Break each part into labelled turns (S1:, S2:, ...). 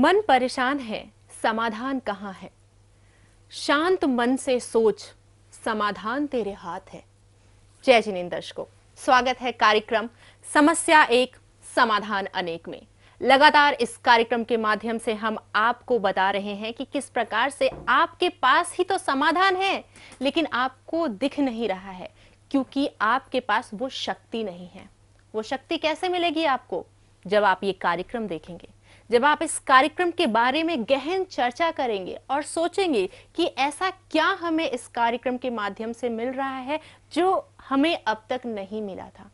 S1: मन परेशान है, समाधान कहाँ है? शांत मन से सोच, समाधान तेरे हाथ है। जय जिनेंद्र दर्शकों, स्वागत है कार्यक्रम समस्या एक समाधान अनेक में। लगातार इस कार्यक्रम के माध्यम से हम आपको बता रहे हैं कि किस प्रकार से आपके पास ही तो समाधान है, लेकिन आपको दिख नहीं रहा है क्योंकि आपके पास वो शक्ति नहीं है। वो शक्ति कैसे मिलेगी आपको? जब आप ये कार्यक्रम देखेंगे, जब आप इस कार्यक्रम के बारे में गहन चर्चा करेंगे और सोचेंगे कि ऐसा क्या हमें इस कार्यक्रम के माध्यम से मिल रहा है जो हमें अब तक नहीं मिला था।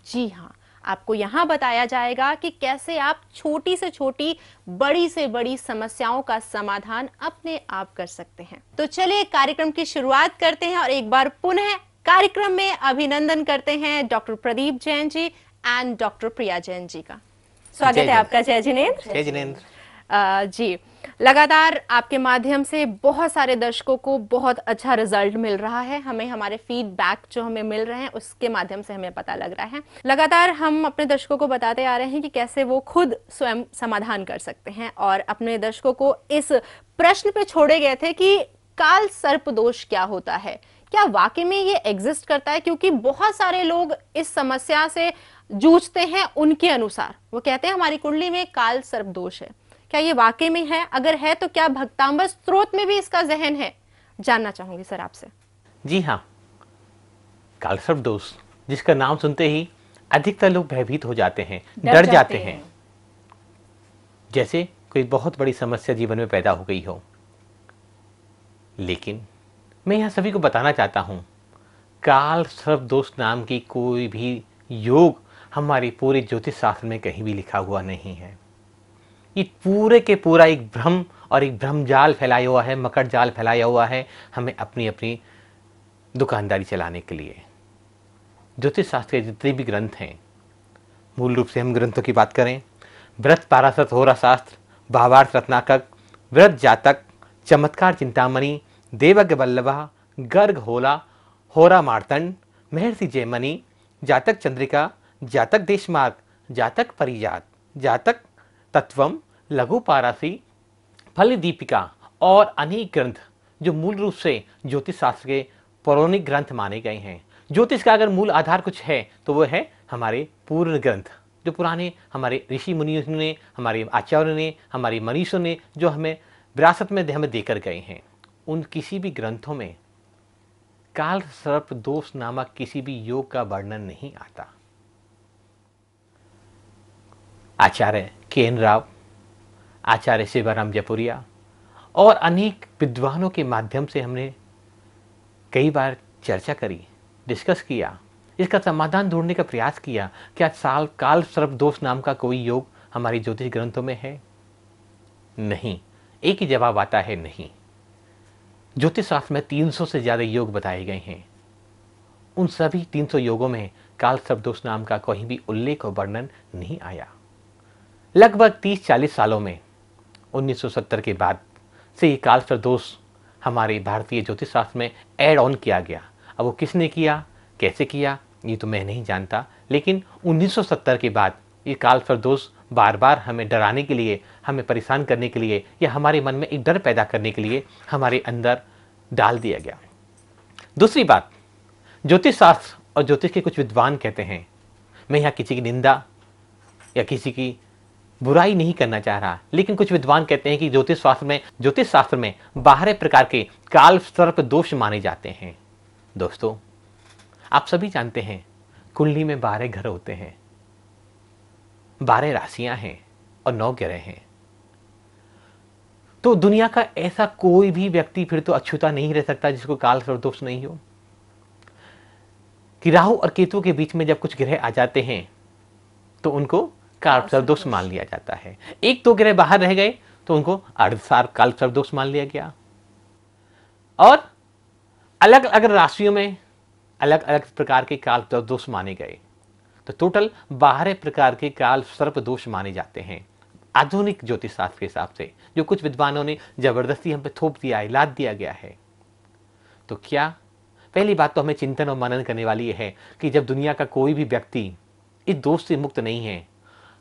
S1: जी हाँ, आपको यहाँ बताया जाएगा कि कैसे आप छोटी से छोटी, बड़ी से बड़ी समस्याओं का समाधान अपने आप कर सकते हैं। तो चलिए कार्यक्रम की शुरुआत करते हैं और एक बार पुनः कार्यक्रम में अभिनंदन करते हैं doctor Pradeep Jain ji and doctor Priya Jain ji का। स्वागत है आपका। जय जिनेंद्र।
S2: जय जिनेंद्र।
S1: जी, लगातार आपके माध्यम से बहुत सारे दर्शकों को बहुत अच्छा रिजल्ट मिल रहा है। हमें हमारे फीडबैक जो हमें मिल रहे हैं उसके माध्यम से हमें पता लग रहा है। लगातार हम अपने दर्शकों को बताते आ रहे हैं कि कैसे वो खुद स्वयं समाधान कर सकते हैं और अपने दर्शकों को इस प्रश्न पे छोड़े गए थे कि काल सर्प दोष क्या होता है, क्या वाकई में ये एग्जिस्ट करता है? क्योंकि बहुत सारे लोग इस समस्या से जूझते हैं। उनके अनुसार वो कहते हैं हमारी कुंडली में काल सर्प दोष है। क्या ये वाकई में है? अगर है तो क्या भक्तांबर स्त्रोत में भी इसका जहन है? जानना चाहूंगी सर आपसे।
S2: जी हाँ, काल सर्प दोष जिसका नाम सुनते ही अधिकतर लोग भयभीत हो जाते हैं, डर जाते हैं, जैसे कोई बहुत बड़ी समस्या जीवन में पैदा हो गई हो। लेकिन मैं यहाँ सभी को बताना चाहता हूँ, काल सर्प दोष नाम की कोई भी योग हमारे पूरे ज्योतिष शास्त्र में कहीं भी लिखा हुआ नहीं है। ये पूरे के पूरा एक भ्रम और एक भ्रमजाल फैलाया हुआ है, मकर जाल फैलाया हुआ है हमें अपनी अपनी दुकानदारी चलाने के लिए। ज्योतिष शास्त्र के जितने भी ग्रंथ हैं, मूल रूप से हम ग्रंथों की बात करें, व्रत पाराशर होरा शास्त्र, भावार्थ रत्नाकर, व्रत जातक, चमत्कार चिंतामणि, देवज्ञ वल्लभा, गर्ग होला, होरा मार्तंड, महर्षि जयमणि, जातक चंद्रिका, जातक देशमार्ग, जातक परिजात, जातक तत्वम, लघु पारासी, फल दीपिका और अनेक ग्रंथ जो मूल रूप से ज्योतिष शास्त्र के पौराणिक ग्रंथ माने गए हैं। ज्योतिष का अगर मूल आधार कुछ है तो वो है हमारे पूर्ण ग्रंथ, जो पुराने हमारे ऋषि मुनियों ने, हमारे आचार्यों ने, हमारे मनीषों ने जो हमें विरासत में हमें देकर गए हैं। उन किसी भी ग्रंथों में काल सर्प दोष नामक किसी भी योग का वर्णन नहीं आता। आचार्य के.एन. राव, आचार्य शिवराम जयपुरिया और अनेक विद्वानों के माध्यम से हमने कई बार चर्चा करी, डिस्कस किया, इसका समाधान ढूंढने का प्रयास किया। क्या काल सर्प दोष नाम का कोई योग हमारे ज्योतिष ग्रंथों में है? नहीं। एक ही जवाब आता है, नहीं। ज्योतिष शास्त्र में 300 से ज्यादा योग बताए गए हैं। उन सभी 300 योगों में काल सर्प दोष नाम का कोई भी उल्लेख और वर्णन नहीं आया। लगभग 30-40 सालों में 1970 के बाद से ये काल सर्प दोष हमारे भारतीय ज्योतिष शास्त्र में ऐड ऑन किया गया। अब वो किसने किया, कैसे किया, ये तो मैं नहीं जानता, लेकिन 1970 के बाद ये काल सर्प दोष बार बार हमें डराने के लिए, हमें परेशान करने के लिए या हमारे मन में एक डर पैदा करने के लिए हमारे अंदर डाल दिया गया। दूसरी बात, ज्योतिष शास्त्र और ज्योतिष के कुछ विद्वान कहते हैं, मैं यहाँ किसी की निंदा या किसी की बुराई नहीं करना चाह रहा, लेकिन कुछ विद्वान कहते हैं कि ज्योतिष शास्त्र में 12 प्रकार के काल सर्प दोष माने जाते हैं। दोस्तों, आप सभी जानते हैं कुंडली में 12 घर होते हैं, 12 राशियां हैं और 9 ग्रह हैं। तो दुनिया का ऐसा कोई भी व्यक्ति फिर तो अछूता नहीं रह सकता जिसको काल सर्प दोष नहीं हो। कि राहु और केतु के बीच में जब कुछ ग्रह आ जाते हैं तो उनको काल सर्प दोष मान लिया जाता है। 1-2 ग्रह बाहर रह गए तो उनको अर्धसार काल सर्प दोष मान लिया गया। और अलग अलग राशियों में अलग अलग प्रकार के काल सर्प दोष माने गए, तो टोटल 12 प्रकार के काल सर्प दोष माने जाते हैं आधुनिक ज्योतिष शास्त्र के हिसाब से, जो कुछ विद्वानों ने जबरदस्ती हम पे थोप दिया है, लाद दिया गया है। तो क्या, पहली बात तो हमें चिंतन और मनन करने वाली यह है कि जब दुनिया का कोई भी व्यक्ति इस दोष से मुक्त नहीं है,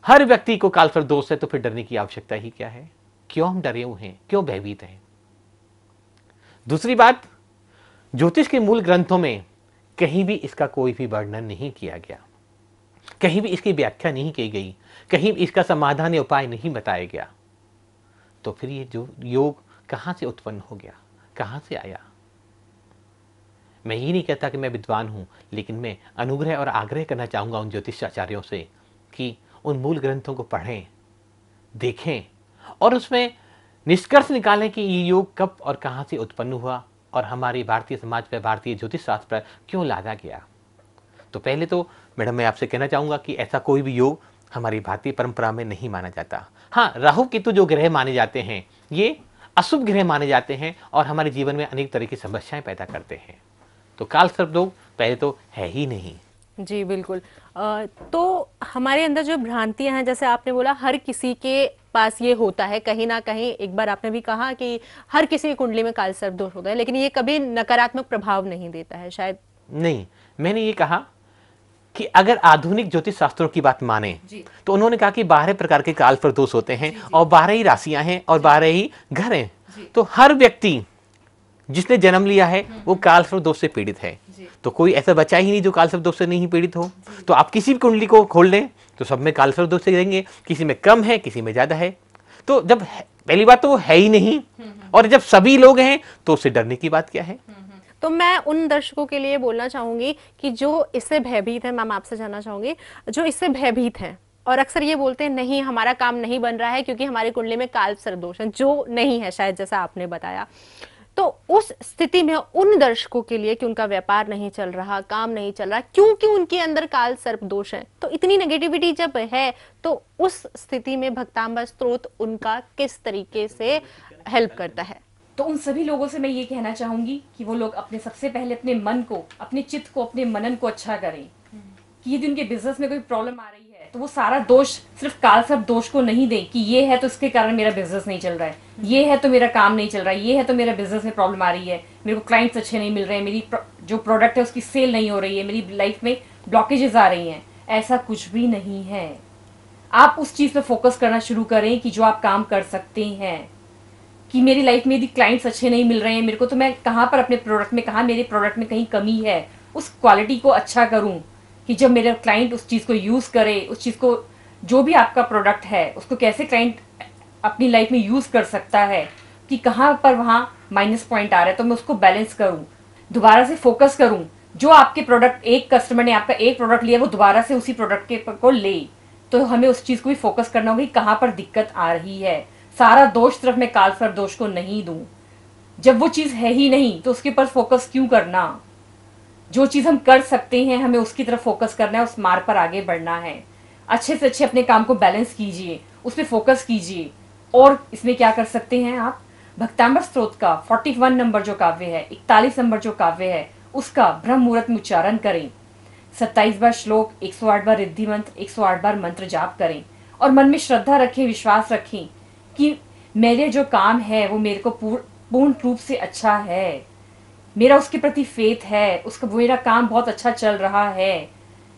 S2: हर व्यक्ति को काल सर्प दोष है, तो फिर डरने की आवश्यकता ही क्या है? क्यों हम डरे हुए हैं, क्यों भयभीत हैं। दूसरी बात, ज्योतिष के मूल ग्रंथों में कहीं भी इसका कोई भी वर्णन नहीं किया गया, कहीं भी इसकी व्याख्या नहीं की गई, कहीं भी इसका समाधान या उपाय नहीं बताया गया। तो फिर ये जो योग कहां से उत्पन्न हो गया, कहां से आया। मैं ये नहीं कहता कि मैं विद्वान हूं, लेकिन मैं अनुग्रह और आग्रह करना चाहूंगा उन ज्योतिषाचार्यों से कि उन मूल ग्रंथों को पढ़ें, देखें और उसमें निष्कर्ष निकालें कि ये योग कब और कहां से उत्पन्न हुआ और हमारे भारतीय समाज पर, भारतीय ज्योतिष शास्त्र पर क्यों लादा गया। तो पहले तो मैडम मैं आपसे कहना चाहूंगा कि ऐसा कोई भी योग हमारी भारतीय परंपरा में नहीं माना जाता। हाँ, राहु केतु जो ग्रह माने जाते हैं ये अशुभ ग्रह माने जाते हैं और हमारे जीवन में अनेक तरह की समस्याएं पैदा करते हैं। तो काल सर्प योग पहले तो है ही नहीं।
S1: जी बिल्कुल। तो हमारे अंदर जो भ्रांतियां हैं, जैसे आपने बोला हर किसी के पास ये होता है, कहीं ना कहीं एक बार आपने भी कहा कि हर किसी की कुंडली में काल सर्प दोष होता है, लेकिन ये कभी नकारात्मक प्रभाव नहीं देता है शायद।
S2: नहीं, मैंने ये कहा कि अगर आधुनिक ज्योतिष शास्त्रों की बात माने तो उन्होंने कहा कि 12 प्रकार के काल सर्प दोष होते हैं और 12 ही राशियां हैं और 12 ही घर हैं। तो हर व्यक्ति जिसने जन्म लिया है वो काल सर्प दोष से पीड़ित है। तो कोई ऐसा बचा ही नहीं जो काल सर्प दोष से नहीं पीड़ित हो। तो आप किसी भी कुंडली को खोल लें तो सब में काल सर्प दोष से रहेंगे, किसी में कम है, किसी में ज्यादा है। तो जब पहली बात तो वो है ही नहीं, और जब सभी लोग हैं तो उससे डरने की बात क्या है।
S1: तो मैं उन दर्शकों के लिए बोलना चाहूंगी कि जो इससे भयभीत है, मैम आपसे जानना चाहूंगी, जो इससे भयभीत है और अक्सर ये बोलते हैं नहीं हमारा काम नहीं बन रहा है क्योंकि हमारी कुंडली में काल सर्प दोष है, जो नहीं है शायद, जैसा आपने बताया। तो उस स्थिति में उन दर्शकों के लिए कि उनका व्यापार नहीं चल रहा, काम नहीं चल रहा, क्योंकि उनके अंदर काल सर्प दोष है, तो इतनी नेगेटिविटी जब है तो उस स्थिति में भक्तांबर स्तोत्र उनका किस तरीके से हेल्प करता है।
S3: तो उन सभी लोगों से मैं ये कहना चाहूंगी कि वो लोग अपने सबसे पहले अपने मन को, अपने चित्त को, अपने मनन को अच्छा करें कि यदि उनके बिजनेस में कोई प्रॉब्लम आ रही है तो वो सारा दोष सिर्फ काल सर्प दोष को नहीं दें कि ये है तो इसके कारण मेरा बिजनेस नहीं चल रहा है, ये है तो मेरा काम नहीं चल रहा है, ये है तो मेरा बिजनेस में प्रॉब्लम आ रही है, मेरे को क्लाइंट्स अच्छे नहीं मिल रहे हैं, मेरी जो प्रोडक्ट है उसकी सेल नहीं हो रही है, मेरी लाइफ में ब्लॉकेजेस आ रही हैं। ऐसा कुछ भी नहीं है। आप उस चीज पे फोकस करना शुरू करें कि जो आप काम कर सकते हैं, कि मेरी लाइफ में यदि क्लाइंट्स अच्छे नहीं मिल रहे हैं मेरे को, तो मैं कहाँ पर अपने प्रोडक्ट में, कहाँ मेरे प्रोडक्ट में कहीं कमी है, उस क्वालिटी को अच्छा करूँ कि जब मेरा क्लाइंट उस चीज़ को यूज़ करे, उस चीज़ को, जो भी आपका प्रोडक्ट है उसको कैसे क्लाइंट अपनी लाइफ में यूज़ कर सकता है, कि कहाँ पर वहाँ माइनस पॉइंट आ रहा है तो मैं उसको बैलेंस करूँ, दोबारा से फोकस करूँ। जो आपके प्रोडक्ट, एक कस्टमर ने आपका एक प्रोडक्ट लिया वो दोबारा से उसी प्रोडक्ट के को ले, तो हमें उस चीज़ को भी फोकस करना होगा कि कहाँ पर दिक्कत आ रही है। सारा दोष सिर्फ मैं काल सर्प दोष को नहीं दूं। जब वो चीज है ही नहीं तो उसके ऊपर फोकस क्यों करना। जो चीज हम कर सकते हैं हमें उसकी तरफ फोकस करना है, उस मार्ग पर आगे बढ़ना है। अच्छे से अच्छे अपने काम को बैलेंस कीजिए, उस पर फोकस कीजिए। और इसमें क्या कर सकते हैं आप, भक्तांबर स्तोत्र का 41 नंबर जो काव्य है, 41 नंबर जो काव्य है, उसका ब्रह्म मुहूर्त में उच्चारण करें। 27 बार श्लोक, 108 बार रिद्धि मंत्र, 108 बार मंत्र जाप करें और मन में श्रद्धा रखें, विश्वास रखें कि मेरे जो काम है वो मेरे को पूर्ण रूप से अच्छा है, मेरा उसके प्रति फेथ है, उसका मेरा काम बहुत अच्छा चल रहा है।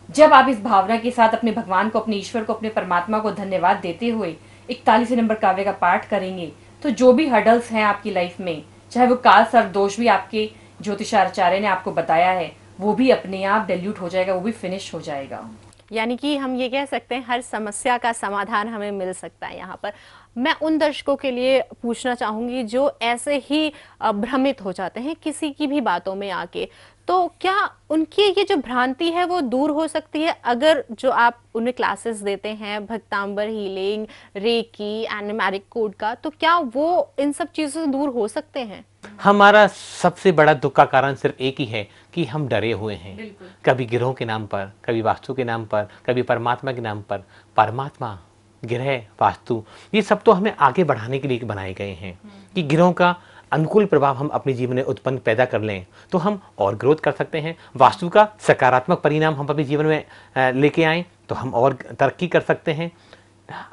S3: जब आप इस भावना के साथ अपने भगवान को, अपने ईश्वर को, अपने परमात्मा को धन्यवाद देते हुए 41 नंबर काव्य का पाठ करेंगे तो जो भी हर्डल्स हैं आपकी लाइफ में, चाहे वो काल सर्प दोष भी आपके ज्योतिषाचार्य ने आपको बताया है, वो भी अपने आप डिल्यूट हो जाएगा, वो भी फिनिश हो जाएगा।
S1: यानी कि हम ये कह सकते हैं हर समस्या का समाधान हमें मिल सकता है यहाँ पर। मैं उन दर्शकों के लिए पूछना चाहूंगी जो ऐसे ही भ्रमित हो जाते हैं किसी की भी बातों में आके, तो क्या उनकी ये जो भ्रांति है वो दूर हो सकती है अगर जो आप उन्हें क्लासेस देते हैं भक्तांबर हीलिंग, रेकी, एनिमेरिक कोड का, तो क्या वो इन सब चीजों से दूर हो सकते हैं?
S2: हमारा सबसे बड़ा दुख का कारण सिर्फ एक ही है कि हम डरे हुए हैं, कभी गिरोह के नाम पर, कभी वास्तु के नाम पर, कभी परमात्मा के नाम पर। परमात्मा, गिरह, वास्तु, ये सब तो हमें आगे बढ़ाने के लिए बनाए गए हैं कि गिरोह का अनुकूल प्रभाव हम अपने जीवन में उत्पन्न पैदा कर लें तो हम और ग्रोथ कर सकते हैं। वास्तु का सकारात्मक परिणाम हम अपने जीवन में लेके आएं तो हम और तरक्की कर सकते हैं।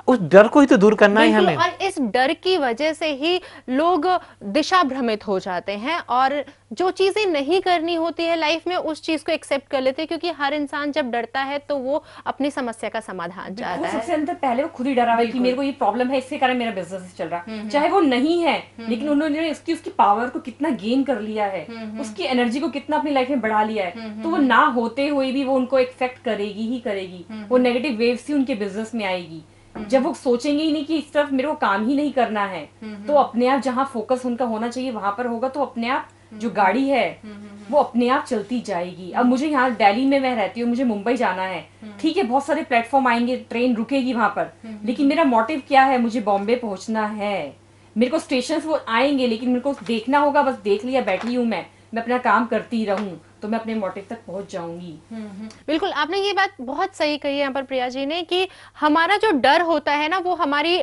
S2: उस डर को ही तो दूर करना है
S1: बिल्कुल,
S2: हमें।
S1: और इस डर की वजह से ही लोग दिशा भ्रमित हो जाते हैं और जो चीजें नहीं करनी होती है लाइफ में उस चीज को एक्सेप्ट कर लेते हैं, क्योंकि हर इंसान जब डरता है तो वो अपनी समस्या का समाधान चाहता
S3: वो
S1: है।
S3: सबसे अंदर पहले वो खुद ही डरा हुआ है कि मेरे को ये प्रॉब्लम है, इसके कारण मेरा बिजनेस चल रहा है, चाहे वो नहीं है, लेकिन उन्होंने उसकी पावर को कितना गेन कर लिया है, उसकी एनर्जी को कितना अपनी लाइफ में बढ़ा लिया है, तो वो ना होते हुए भी वो उनको इफेक्ट करेगी ही करेगी। वो नेगेटिव वेव्स ही उनके बिजनेस में आएगी। जब वो सोचेंगे ही नहीं कि इस तरफ मेरे को काम ही नहीं करना है, तो अपने आप जहाँ फोकस उनका होना चाहिए वहां पर होगा, तो अपने आप जो गाड़ी है वो अपने आप चलती जाएगी। अब मुझे यहाँ दिल्ली में मैं रहती हूँ, मुझे मुंबई जाना है, ठीक है, बहुत सारे प्लेटफॉर्म आएंगे, ट्रेन रुकेगी वहां पर, लेकिन मेरा मोटिव क्या है, मुझे बॉम्बे पहुंचना है। मेरे को स्टेशन वो आएंगे, लेकिन मेरे को देखना होगा, बस देख लिया बैठी हूँ मैं अपना काम करती रहूं, तो मैं अपने मोटिव तक पहुंच जाऊंगी।
S1: बिल्कुल, आपने ये बात बहुत सही कही है यहाँ पर प्रिया जी ने, कि हमारा जो डर होता है ना, वो हमारी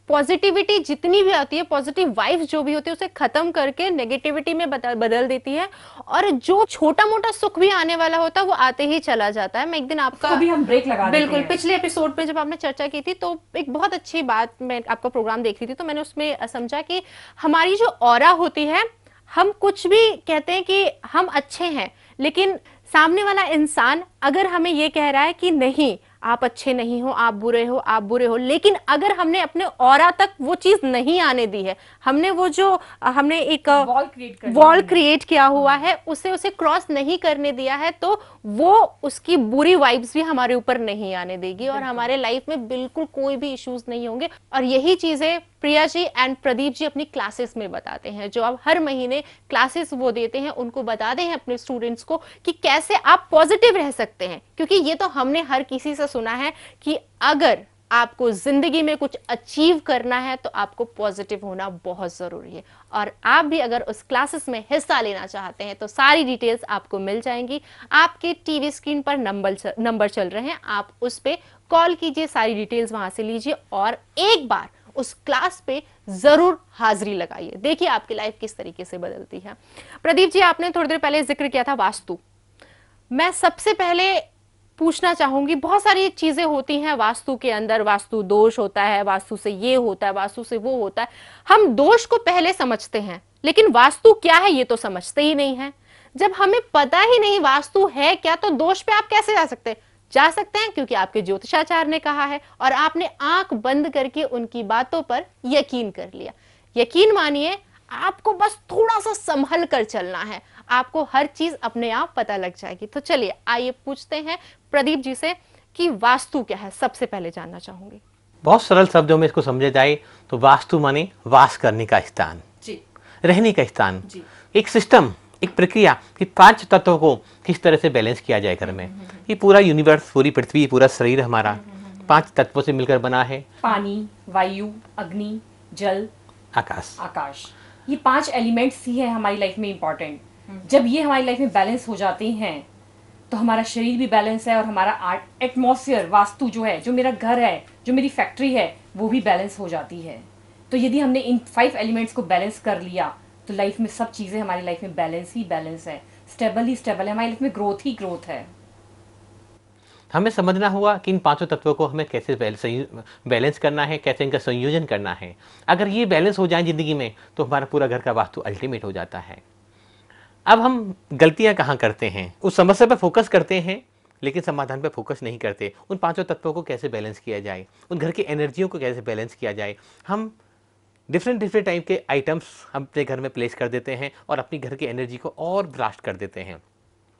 S1: पॉजिटिविटी जितनी भी आती है, पॉजिटिव वाइब्स जो भी होती है, उसे खत्म करके नेगेटिविटी में बदल देती है, और जो छोटा मोटा सुख भी आने वाला होता है वो आते ही चला जाता है। मैं एक दिन आपका
S3: भी हम ब्रेक लगा
S1: बिल्कुल पिछले एपिसोड में जब आपने चर्चा की थी तो एक बहुत अच्छी बात, मैं आपका प्रोग्राम देख रही थी तो मैंने उसमें समझा कि हमारी जो ऑरा होती है, हम कुछ भी कहते हैं कि हम अच्छे हैं, लेकिन सामने वाला इंसान अगर हमें ये कह रहा है कि नहीं आप अच्छे नहीं हो, आप बुरे हो, आप बुरे हो, लेकिन अगर हमने अपने ऑरा तक वो चीज नहीं आने दी है, हमने वो जो हमने एक वॉल क्रिएट किया हुआ है उसे क्रॉस नहीं करने दिया है, तो वो उसकी बुरी वाइब्स भी हमारे ऊपर नहीं आने देगी और हमारे लाइफ में बिल्कुल कोई भी इश्यूज नहीं होंगे। और यही चीजें प्रिया जी एंड प्रदीप जी अपनी क्लासेस में बताते हैं, जो अब हर महीने क्लासेस वो देते हैं, उनको बताते हैं अपने स्टूडेंट्स को कि कैसे आप पॉजिटिव रह सकते हैं। क्योंकि ये तो हमने हर किसी से सुना है कि अगर आपको जिंदगी में कुछ अचीव करना है तो आपको पॉजिटिव होना बहुत जरूरी है। और आप भी अगर उस क्लासेस में हिस्सा लेना चाहते हैं तो सारी डिटेल्स आपको मिल जाएंगी। आपके टीवी स्क्रीन पर नंबर चल रहे हैं, आप उस पर कॉल कीजिए, सारी डिटेल्स वहां से लीजिए और एक बार उस क्लास पे जरूर हाजिरी लगाइए, देखिए आपकी लाइफ किस तरीके से बदलती है। प्रदीप जी, आपने थोड़ी देर पहले जिक्र किया था वास्तु। मैं सबसे पहले पूछना चाहूंगी, बहुत सारी चीजें होती हैं वास्तु के अंदर, वास्तु दोष होता है, वास्तु से ये होता है, वास्तु से वो होता है। हम दोष को पहले समझते हैं, लेकिन वास्तु क्या है ये तो समझते ही नहीं है। जब हमें पता ही नहीं वास्तु है क्या, तो दोष पे आप कैसे जा सकते हैं? क्योंकि आपके ज्योतिषाचार्य ने कहा है और आपने आंख बंद करके उनकी बातों पर यकीन कर लिया। यकीन मानिए, आपको बस थोड़ा सा संभल कर चलना है, आपको हर चीज अपने आप पता लग जाएगी। तो चलिए आइए पूछते हैं प्रदीप जी से कि वास्तु क्या है, सबसे पहले जानना चाहूंगी।
S2: बहुत सरल शब्दों में इसको समझा जाए तो वास्तु माने वास करने का स्थान जी, रहने का स्थान जी, एक सिस्टम, एक प्रक्रिया कि 5 तत्वों को किस तरह से बैलेंस किया जाए घर में। ये पूरा यूनिवर्स, पूरी पृथ्वी, पूरा शरीर हमारा 5 तत्वों से मिलकर बना है।
S3: पानी, वायु, अग्नि, जल,
S2: आकाश।
S3: ये 5 एलिमेंट्स ही है हमारी लाइफ में इंपॉर्टेंट। जब ये हमारी लाइफ में बैलेंस हो जाते हैं तो हमारा शरीर भी बैलेंस है और हमारा एटमॉस्फेयर, वास्तु जो है, जो मेरा घर है, जो मेरी फैक्ट्री है, वो भी बैलेंस हो जाती है। तो यदि हमने इन 5 एलिमेंट्स को बैलेंस कर लिया तो लाइफ में सब चीजें हमारी लाइफ में बैलेंस ही बैलेंस है, स्टेबल ही स्टेबल है, हमारी लाइफ में ग्रोथ ही ग्रोथ है।
S2: हमें समझना होगा कि इन 5 तत्वों को हमें कैसे बैलेंस करना है, कैसे इनका संयोजन करना है। अगर ये बैलेंस हो जाए जिंदगी में तो हमारा पूरा घर का वास्तु अल्टीमेट हो जाता है। अब हम गलतियां कहाँ करते हैं? उस समस्या पर फोकस करते हैं लेकिन समाधान पर फोकस नहीं करते। उन 5 तत्वों को कैसे बैलेंस किया जाए, उन घर की एनर्जियों को कैसे बैलेंस किया जाए। हम डिफरेंट टाइप के आइटम्स हम अपने घर में प्लेस कर देते हैं और अपनी घर की एनर्जी को और ब्लास्ट कर देते हैं,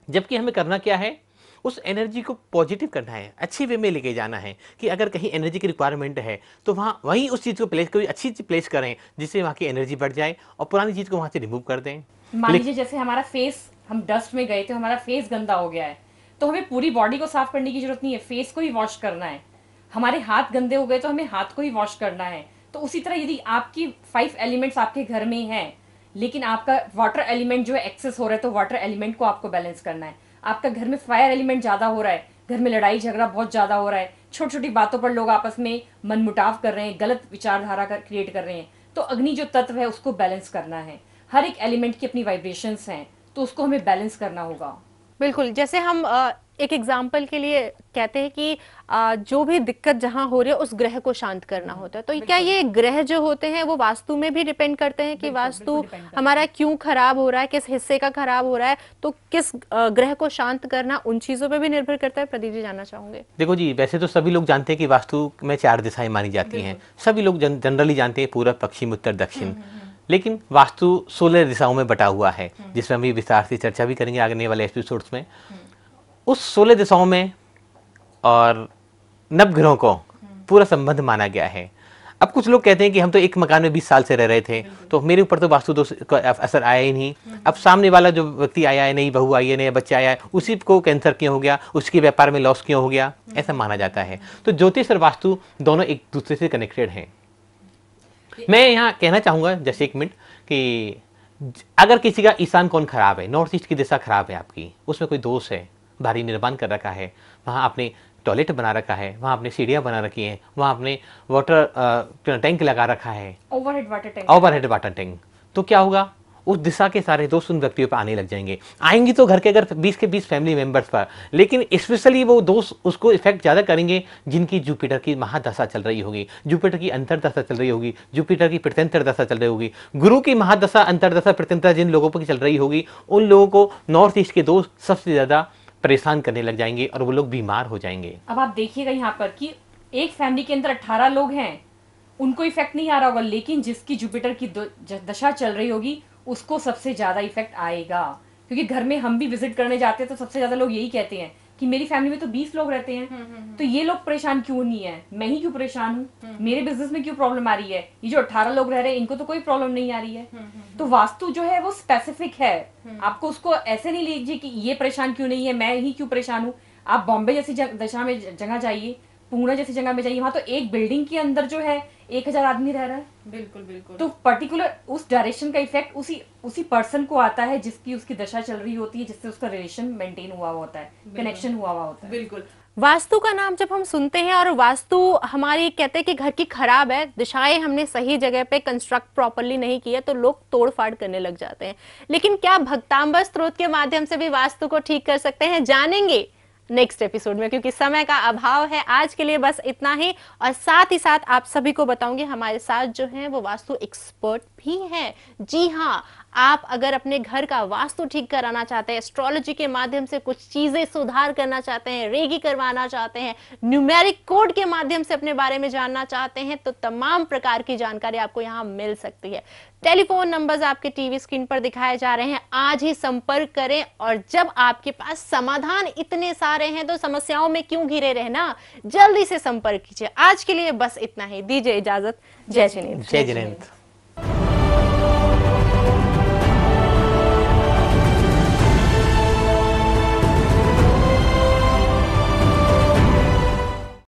S2: जबकि हमें करना क्या है, उस एनर्जी को पॉजिटिव करना है, अच्छी वे में लेके जाना है। कि अगर कहीं एनर्जी की रिक्वायरमेंट है तो वहीं उस चीज़ को प्लेस, कोई अच्छी चीज़ प्लेस करें जिससे वहाँ की एनर्जी बढ़ जाए और पुरानी चीज़ को वहाँ से रिमूव कर दें।
S3: मान लीजिए जैसे हमारा फेस, हम डस्ट में गए थे, हमारा फेस गंदा हो गया है, तो हमें पूरी बॉडी को साफ करने की जरूरत नहीं है, फेस को ही वॉश करना है। हमारे हाथ गंदे हो गए तो हमें हाथ को ही वॉश करना है। तो उसी तरह यदि आपकी 5 एलिमेंट्स आपके घर में हैं, लेकिन आपका वाटर एलिमेंट जो है एक्सेस हो रहा है, तो वाटर एलिमेंट को आपको बैलेंस करना है। आपका घर में फायर एलिमेंट ज्यादा हो रहा है, घर में लड़ाई झगड़ा बहुत ज्यादा हो रहा है, छोटी छोटी बातों पर लोग आपस में मनमुटाव कर रहे हैं, गलत विचारधारा क्रिएट कर रहे हैं, तो अग्नि जो तत्व है उसको बैलेंस करना है। हर एक एलिमेंट की अपनी वाइब्रेशंस हैं, तो उसको हमें बैलेंस करना होगा।
S1: बिल्कुल, जैसे हम एक एग्जाम्पल के लिए कहते हैं कि जो भी दिक्कत जहां हो रही है उस ग्रह को शांत करना होता है, तो क्या ये ग्रह जो होते हैं वो वास्तु में भी डिपेंड करते हैं कि वास्तु हमारा क्यों खराब हो रहा है, किस हिस्से का खराब हो रहा है, तो किस ग्रह को शांत करना उन चीजों पे भी निर्भर करता है? प्रदीप जी जानना चाहूंगे।
S2: देखो जी, वैसे तो सभी लोग जानते हैं कि वास्तु में 4 दिशाएं मानी जाती हैं, सभी लोग जनरली जानते हैं पूर्व, पश्चिम, उत्तर, दक्षिण। लेकिन वास्तु 16 दिशाओं में बटा हुआ है, जिसमें हम भी विस्तार से चर्चा भी करेंगे आगे वाले एपिसोड्स में। उस 16 दिशाओं में और नवग्रहों को पूरा संबंध माना गया है। अब कुछ लोग कहते हैं कि हम तो एक मकान में 20 साल से रह रहे थे, तो मेरे ऊपर तो वास्तु दोष का असर आया ही नहीं। अब सामने वाला जो व्यक्ति आया है, नई बहू आई है, नया बच्चा आया है, उसी को कैंसर क्यों हो गया, उसके व्यापार में लॉस क्यों हो गया, ऐसा माना जाता है। तो ज्योतिष और वास्तु दोनों एक दूसरे से कनेक्टेड हैं। मैं यहाँ कहना चाहूँगा जैसे 1 मिनट कि अगर किसी का ईशान कोण खराब है, नॉर्थ ईस्ट की दिशा खराब है आपकी, उसमें कोई दोष है, भारी निर्माण कर रखा है, वहाँ आपने टॉयलेट बना रखा है, वहाँ आपने सीढ़ियाँ बना रखी हैं, वहाँ आपने वाटर टैंक लगा रखा है, ओवरहेड वाटर टैंक, तो क्या होगा, उस दिशा के सारे दोस्त उन व्यक्तियों पर आने लग जाएंगे। आएंगी तो घर के अगर 20 के 20 फैमिली मेंबर्स पर, लेकिन स्पेशली वो दोस्त उसको इफेक्ट ज़्यादा करेंगे जिनकी जुपिटर की महादशा चल रही होगी, जुपिटर की अंतरदशा चल रही होगी, जुपिटर की प्रत्यंतर दशा चल रही होगी, गुरु की महादशा, अंतरदशा, प्रत्यंतर जिन लोगों पर चल रही होगी, उन लोगों को नॉर्थ ईस्ट के दोस्त सबसे ज़्यादा परेशान करने लग जाएंगे और वो लोग बीमार हो जाएंगे।
S3: अब आप देखिएगा यहाँ पर कि एक फैमिली के अंदर 18 लोग हैं, उनको इफेक्ट नहीं आ रहा होगा, लेकिन जिसकी जुपिटर की दशा चल रही होगी उसको सबसे ज्यादा इफेक्ट आएगा। क्योंकि घर में हम भी विजिट करने जाते हैं तो सबसे ज्यादा लोग यही कहते हैं कि मेरी फैमिली में तो 20 लोग रहते हैं, तो ये लोग परेशान क्यों नहीं है, मैं ही क्यों परेशान हूँ, मेरे बिजनेस में क्यों प्रॉब्लम आ रही है, ये जो 18 लोग रह रहे हैं इनको तो कोई प्रॉब्लम नहीं आ रही है। तो वास्तु जो है वो स्पेसिफिक है, आपको उसको ऐसे नहीं लीजिए कि ये परेशान क्यों नहीं है, मैं ही क्यों परेशान हूँ। आप बॉम्बे जैसी दशा में जगह जाइए, पूना जैसी जगह में जाइए, वहां तो एक बिल्डिंग के अंदर जो है 1000 आदमी रह रहा है।
S1: बिल्कुल बिल्कुल।
S3: तो पर्टिकुलर उस डायरेक्शन का इफेक्ट उसी पर्सन को आता है जिसकी उसकी दशा चल रही होती है, जिससे उसका रिलेशन मेंटेन हुआ होता है, कनेक्शन हुआ होता है।
S1: बिल्कुल। वास्तु का नाम जब हम सुनते हैं और वास्तु हमारी कहते हैं कि घर की खराब है, दिशाएं हमने सही जगह पे कंस्ट्रक्ट प्रॉपर्ली नहीं की है, तो लोग तोड़फाड़ करने लग जाते हैं। लेकिन क्या भक्तांबर स्त्रोत के माध्यम से भी वास्तु को ठीक कर सकते हैं? जानेंगे नेक्स्ट एपिसोड में, क्योंकि समय का अभाव है। आज के लिए बस इतना ही, और साथ ही साथ आप सभी को बताऊंगी हमारे साथ जो हैं वो वास्तु एक्सपर्ट भी हैं। जी हाँ, आप अगर अपने घर का वास्तु ठीक कराना चाहते हैं, एस्ट्रोलॉजी के माध्यम से कुछ चीजें सुधार करना चाहते हैं, रेगी करवाना चाहते हैं, न्यूमेरिक कोड के माध्यम से अपने बारे में जानना चाहते हैं, तो तमाम प्रकार की जानकारी आपको यहाँ मिल सकती है। टेलीफोन नंबर्स आपके टीवी स्क्रीन पर दिखाए जा रहे हैं, आज ही संपर्क करें। और जब आपके पास समाधान इतने सारे हैं तो समस्याओं में क्यों घिरे रहना, जल्दी से संपर्क कीजिए। आज के लिए बस इतना ही, दीजिए इजाजत। जय जिनेंद्र।
S2: जय जिनेंद्र।